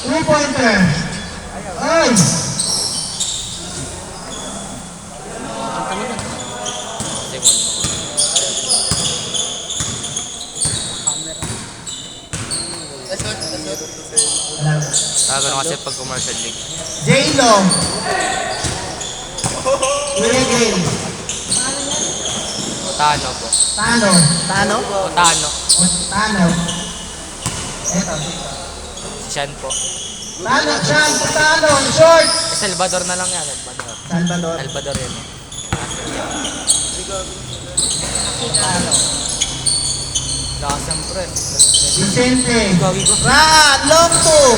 Three-pointer. Ay! Gano'n kasi pag commercial league. J-Lo. Kuya Jay. Tano po. Tano. Tano? Tano. Tano. Eto. Si Sean po. Tano, Sean, Tano, short. Salvador na lang yan. Salvador. Salvador. Salvador yun. Tano. Lakas pre. Vicente. Raan, long two.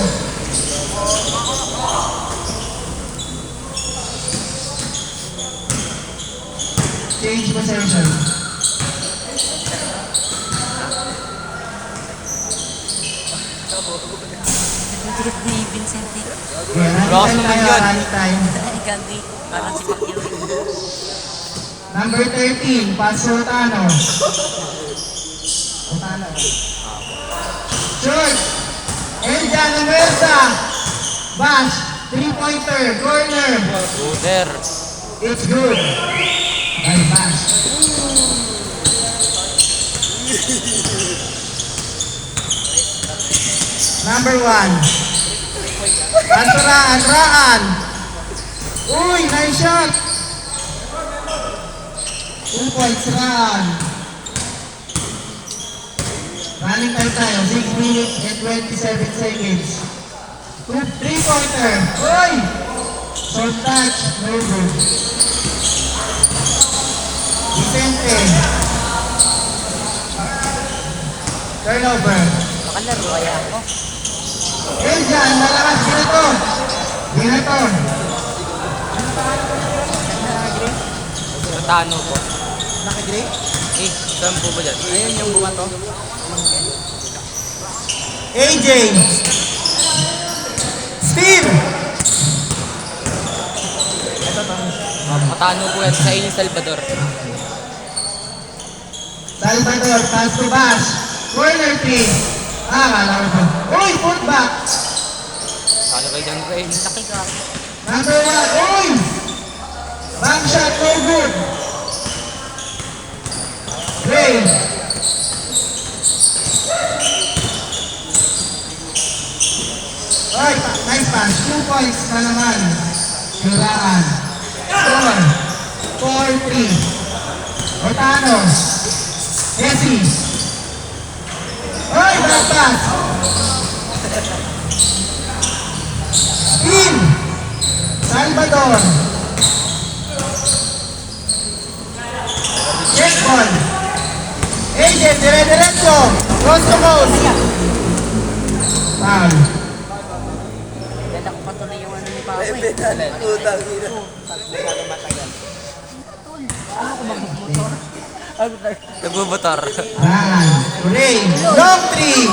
Change possession. Nagtirit ni Vincente. Lakas naman yan. Time. Gandhi. Parang si Pacquiao. Number 13, Paso Tano. Tano. Short. Eljan Amersa. Bash. Three-pointer. Corner. Shooter. It's good. By Bash. Number 1. Raan, Raan. Uy, nice shot. 2 points, Raan. Running time tayo, 6 minutes and 27 seconds. Three-pointer. Uy! Short touch, no good. Vicente. Turnover. Makalaro kaya ako. Eljan, malakas dito. Dito. Tano po. Naka-gray? Saan po ba dyan? Ayun yung bumato. AJ. Steve. Matano po yan sa inyo Salvador. Salvador, pass to Bash. Corner 3. Kala ko. Uy, put back. Ano kayo dyan Ray? Laki ka. Number 1. Uy! Back shot, no good. Ray. Oy, nice pass. 2 points na naman. Hiraan. Score. 4-3. Otano. Jesse. Oy, back pass. Spin. Salvador. Check ball. AJ, dire-diretso. Cross to goal. Foul. Ganda ko patuloy yung ano ni Papa. Utang ina. Nagbubutor. Ryan. Ray. Long three.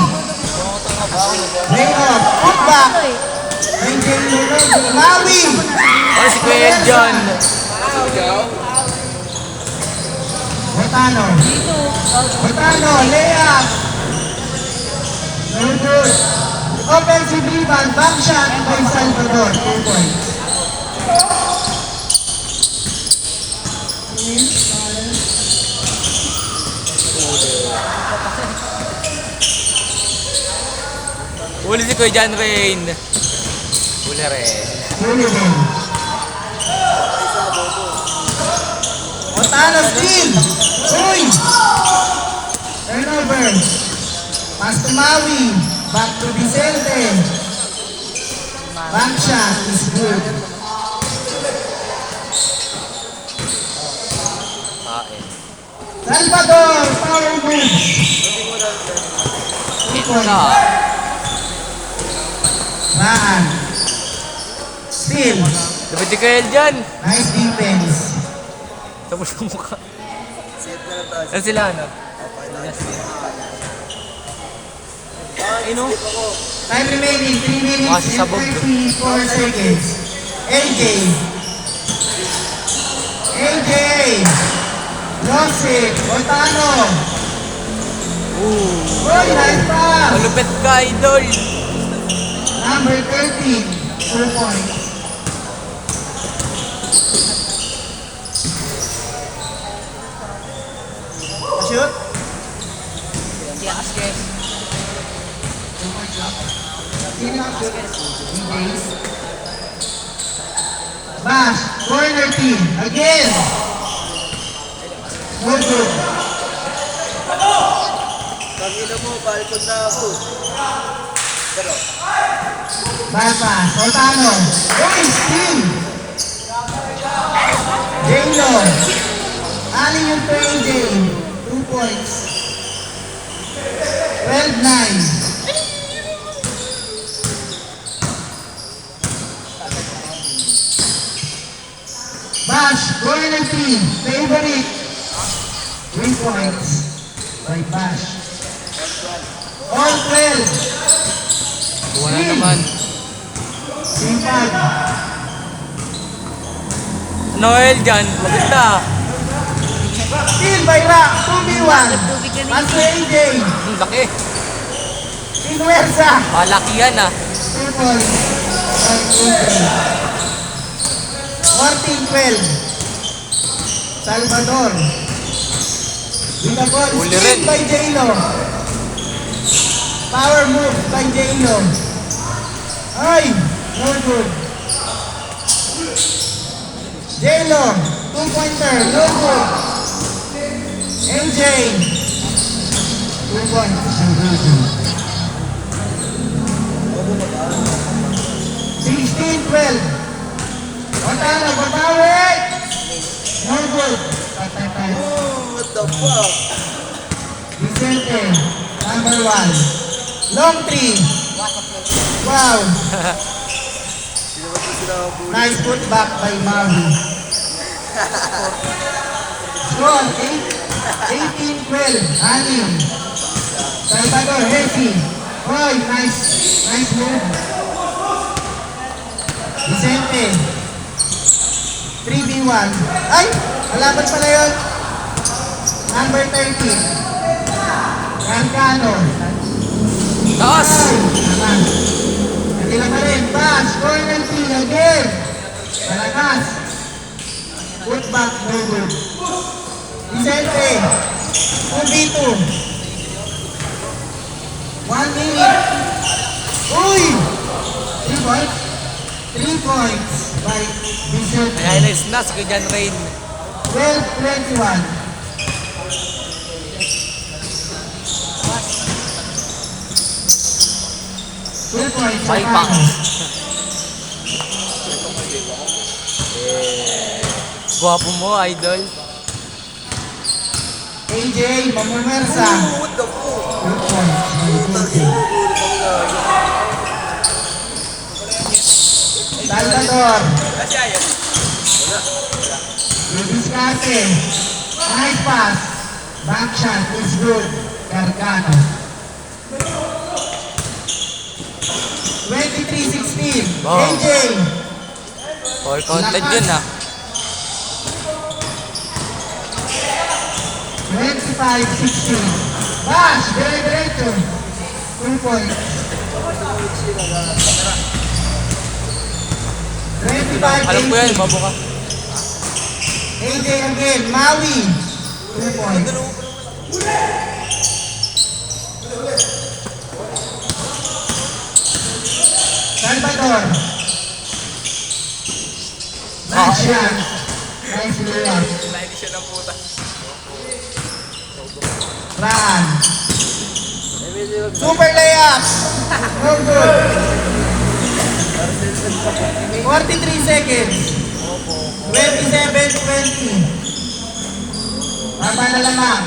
Ray off. Put back. Maui. Oh, si Kuya John. Otano. Otano. Layup. No good. Offensive rebound. Back shot by Salvador. 2 points. Huli si Kuya John Rain. Huli rin. Sullivan. Otano steal. Uy! Turnover. Pass to Maui. Back to Vicente. Back shot is good. Salvador, power move. Ito na. Raan. Steal. Dapat si Kuya John. Nice defense. Tapos ang mukha. Set na lang tayo. Ano sila ano? Time remaining 3 minutes Mga and sasabog. 34 seconds. AJ. AJ. Lost it. Otano. Uy, nice pass! Malupit ka, idol. Number 13, 2 points. Shoot. Si Askes. Sino ang shoot? DJs. Bash, corner team, again. No good. Tangina mo, palipod na ako. Pero, Bad pass, Ortano. Uy, steal. J-Lo. Aling yung play, Jane. 2 points. 12-9. Bash, corner team, favorite. 3 points by Bash. All 12. Wala naman. Simpag. Noel dyan. Maganda. Steal by Rock, 2v1. Tubig ka Pass to AJ. Ang laki. Inuwersa. Malaki yan ah. 2 points by AJ. 14-12. Salvador. With the ball. Huli Steal rin. by J-Lo. Power move by J-Lo. Ay, no good. J-Lo, 2-pointer, no good. AJ, 2 points. 16-12. Otano, babawi! No good. Patay tayo. oh, what the fuck? Vicente, number 1. Long 3. Wow. Sino ba ito sila ang bully? Nice put back by Maui. Score 18-12. Anim. Salvador Hesi. Hoy, nice move. Vicente. 3v1. Ay! Alaban pala yun. Number 13. Gargano. Taas. Ay! Naman. Natila pa rin. Pass. Corner team again. Malakas. Put back. No good. Vicente. 2v2. 1 minute. Uy! 3 points. 3 points by Vicente. May highlights na si Kuya John Rain. 12-21. Two points. Five pounds. Guwapo mo, idol. AJ, Mamumersa. Oh, what the fuck? 2 points. Salvador. Luiscate. Nice pass. Back shot is good. Gargano. 23-16. Wow. AJ. All counted yun ah. 25-16. Bash, dire-diretso. 2 points. 25-18. Alam ko yan, babo ka. AJ again, Maui. 2 points. Salvador. Nice shot. Nice layup. Raan. Super layup. No good. 43 seconds. 27-20. Tama na lamang.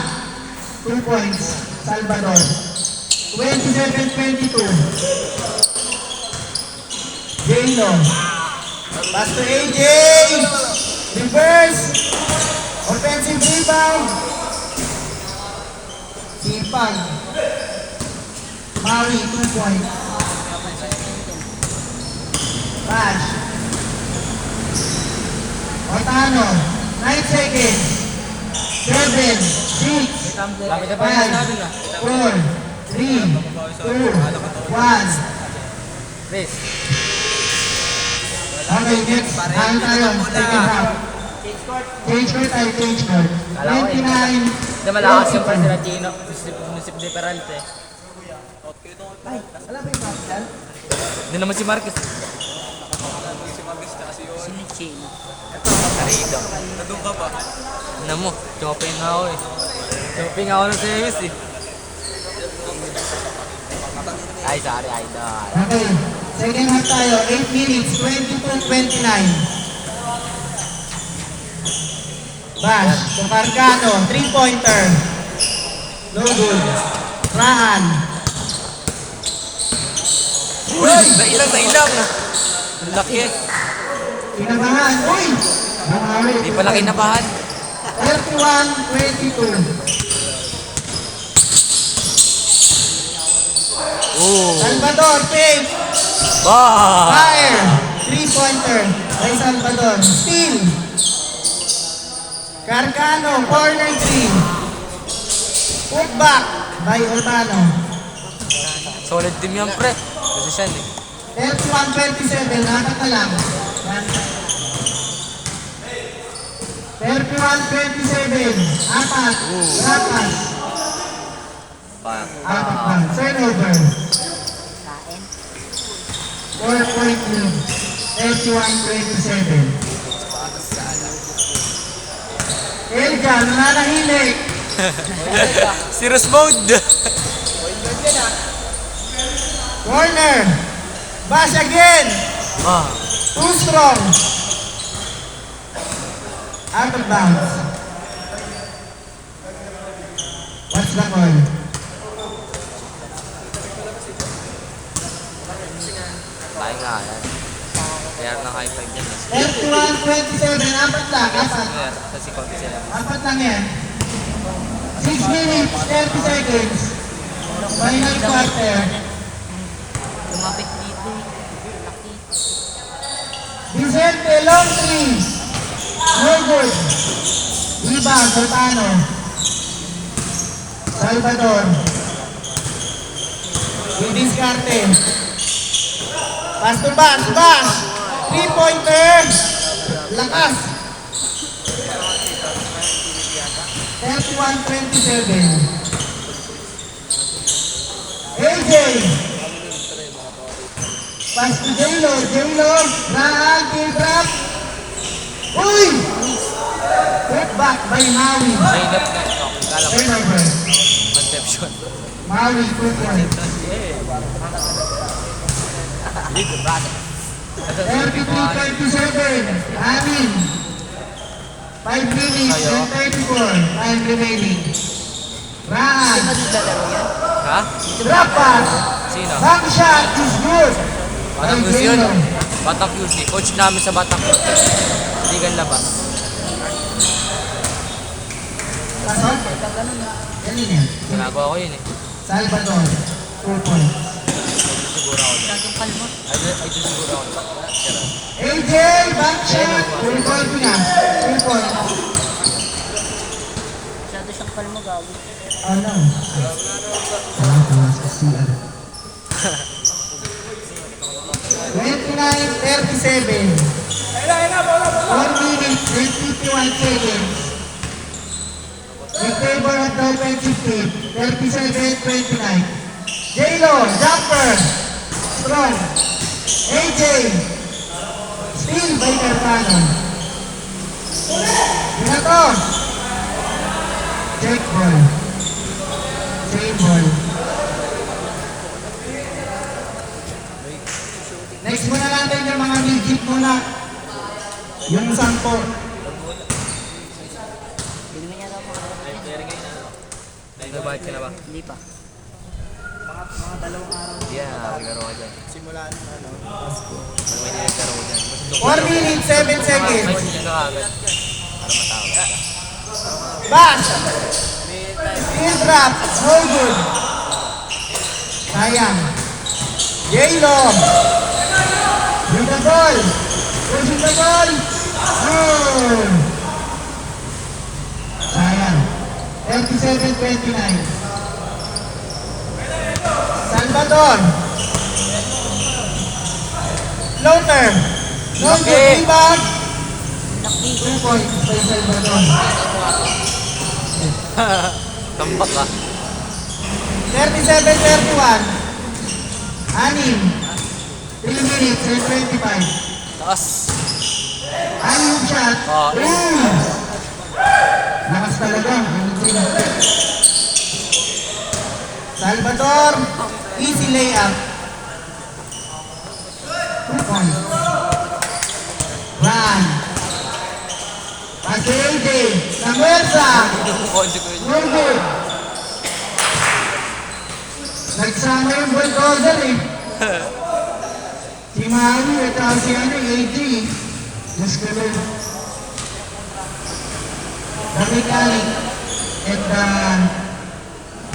2 points. Salvador. 27-22. J-Lo. Pass to AJ. Reverse. Offensive rebound. Simpag. Maui, 2 points. Bash. Otano, 9 seconds. 7, 6, Lapit na pa yung natin na. 4, 3, 2, 1. Please. Okay, next. Ano tayo? Second half. Change court tayo, change court. Kala ko 29. Hindi malakas yung pa sila Chino. Musip de Peralta eh. Ay, alam ba yung kapsal? Hindi naman si Marcus. Sino Chino? Karido. Nandun ka ba? Ano mo, chopping ako eh. Chopping ako ng semis eh. Ay, sorry, idol. Okay, second half tayo. 8 minutes, 22-29. Bash, Tumarcano, 3-pointer. No good. Rahan. Uy! Nailang, nailang! Ang laki eh. Kinabahan. Uy! Bumawi. Hindi pala kinabahan. 31-22. Oo. Salvador, Pave. Bah! Fire. 3-pointer. Kay Salvador. Steal. Carcano, corner 3. Put back by Urbano. Solid team yan pre. Kasi siya eh. 31-27, apat na lang. 31-27, apat, apat, apat lang. Turnover, Kain. 4-point lead, 31-27. Elja, nananahimik. Serious mode! Corner, bash again, Ah. too strong. Out of bounds. What's the call? Tayo nga yan. Kaya na high five dyan. 31-27, apat lang, apat. Kasi konti sila. Apat lang yan. 6 minutes, 30 seconds. Final quarter. Lumapit dito eh. Laki. Vicente, long three. No good. Rebound, Sultano. Salvador. Didiskarte. Pass to pass, pass. 3-pointer. Lakas. 31-27. AJ. Pass to J-Lo. J-Lo. Rahan, kill-drop. Uy! Put back by Maui. Zainab na. No, kala ko. Turnover. Conception. Maui, 2 points. Ligo, brother. 33-27. Amin. 5 minutes and 34. Time remaining. Rahan. Ha? Drop pass. Sino? Back shot is good. Batang By Fuse yun. J-Lo. Batang Fuse. Coach namin sa Batang Fuse. Hindi gan labas. Pasok. Galing yan. Ginagawa ko yun eh. Salvador. 2 points. Siguro ako. Masyadong kalma. Ay, doon siguro ako. Sira. AJ, back shot. 2 points na. 2 points. Masyado siyang kalma gago. Ano? Tama sa CR. 29-37. 4 minutes and 51 seconds. In favor of the offensive team. 37-29. J-Lo, jumper. Strong. AJ. Steal by Carpano. Yun na to. Check ball. Same ball. Next muna natin yung mga legit muna. Yung 10. Hindi mo niya daw makakalimutan. Nagbabayad ka na ba? Hindi pa. Yeah, naglaro ka dyan. Simulan ano. Pag may nilaglaro ko dyan. 4 minutes, 7 seconds. May siya ka agad. Para matawag. Bash! Skill drop, no good. Sayang. J-Lo. With the ball. Pushing the ball. Good. Sayang. 27-29. Salvador. Floater. No good Okay. rebound. 2 points by Salvador. Tambak ka. 37-31. Anim. 3 minutes and 25. Taas. Anim shot. Oh, Boom! Lakas talaga. Salvador. Easy layup. 2 points. Run. Pase AJ. Namersa. Consequence. No good. Nagsama yung bulldozer eh. Si Mami at saka si AJ. Diyos ko lang. The mechanic at the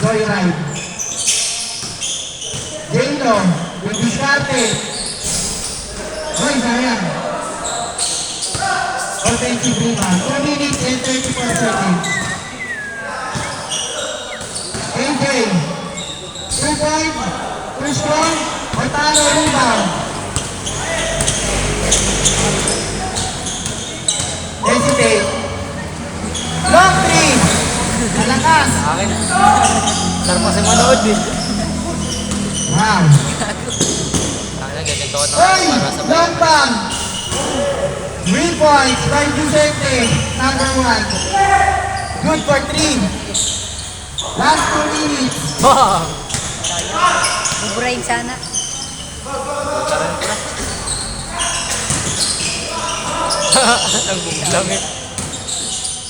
joyride. Jano, yung diskarte. Hoy, sayang. Offensive rebound. 2 minutes and 34 seconds. AJ. 2 points. 2 strong. Otano rebound. Hesitate. Long 3. Malakas. Akin. Sarap kasi manood eh. Wow. Sana ganito ako Hoy! para sa Long bomb. 3 points by Vicente. Number 1. Good for 3. Last 2 minutes. Bang! Bubrain sana. Nagbumblang eh.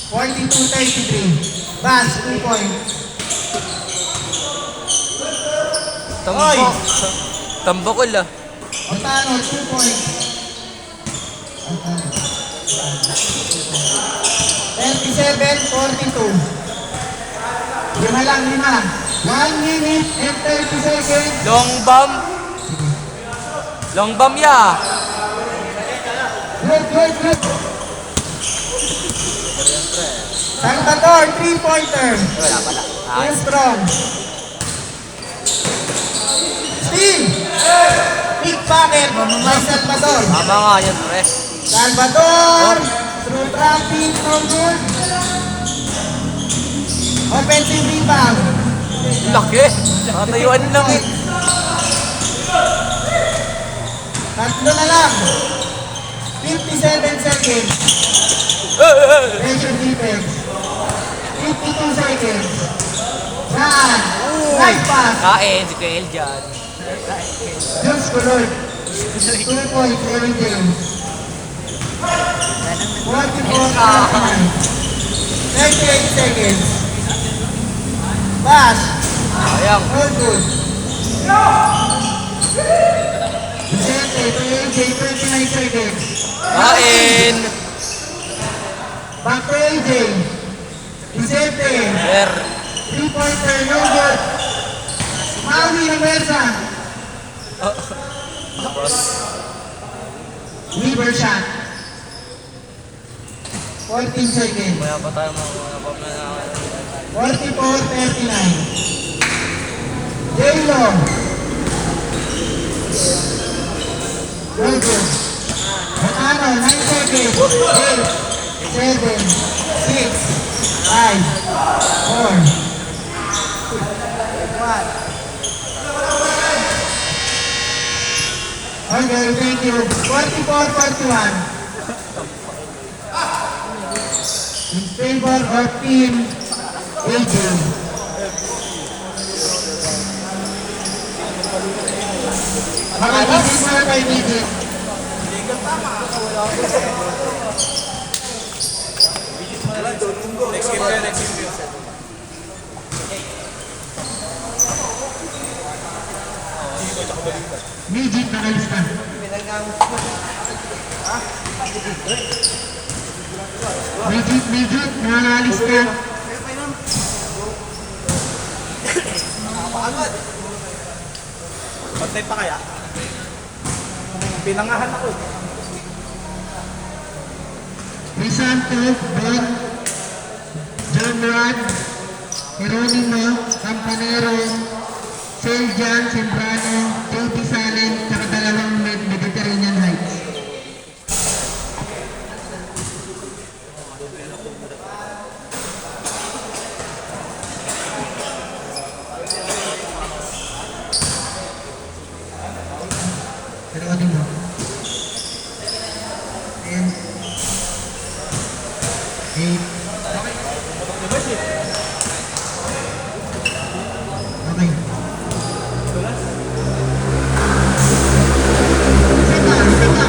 42-33. Bass, 2 points. Tambak. Tambakol ah. Otano, 2 points. 37-42. 5 lang, 5. 1 minute and 30 seconds. Long bomb. Long bomb ya. Good, good, good. Salvador, 3-pointer. Wala pala. Too strong. Steve! Pickpocket by Salvador. Tama nga yan, pre. Salvador! Through traffic, no good. Offensive rebound. Laki. Nakatayuan lang eh. Tatlo na lang. 57 seconds. Pressure defense. 52 seconds. Run. Nice pass. Kain, si Kael dyan. Diyos ko Lord. 2 points, Aaron James. 44 38 seconds. Pass. Sayang. All good. Vicente, to AJ, 29 seconds. Kain. Back to AJ. Vicente. Ber. 3-pointer, no good. Maui ng Versa. Liver shot. 14 seconds. Kaya pa tayo mga pamana. 44-39. J-Lo. Good, good. Otano, 9 seconds. 8, 7, 6, 5, 4, 1. Okay, thank you. 44-41. In favor of team AJ. Makikisip mo na kay Digit. Digit nakalis ka. Digit, nakalis ka. Pantay pa kaya? Pinangahan ako. Crisanto, Ben, John Rod, Jeronimo, Campanero, Seljan, Sembrano, JP Salen, tsaka dalawang Mediterranean Heights. Jeronimo. And 8. Okay. Isa pa.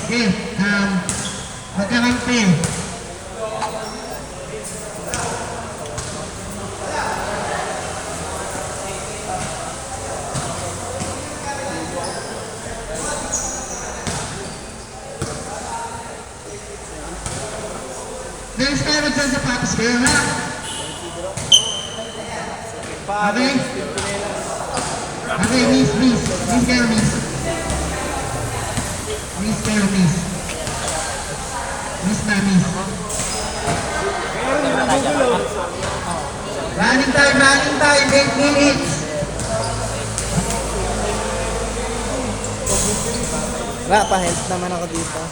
Okay, magkakampi. Next time dyan sa Paps kayo, ha? Okay? Okay, miss. Miss kayo, miss. Miss kayo, miss. Miss na, miss. Running time, 8 minutes. Wala, pa-help naman ako dito.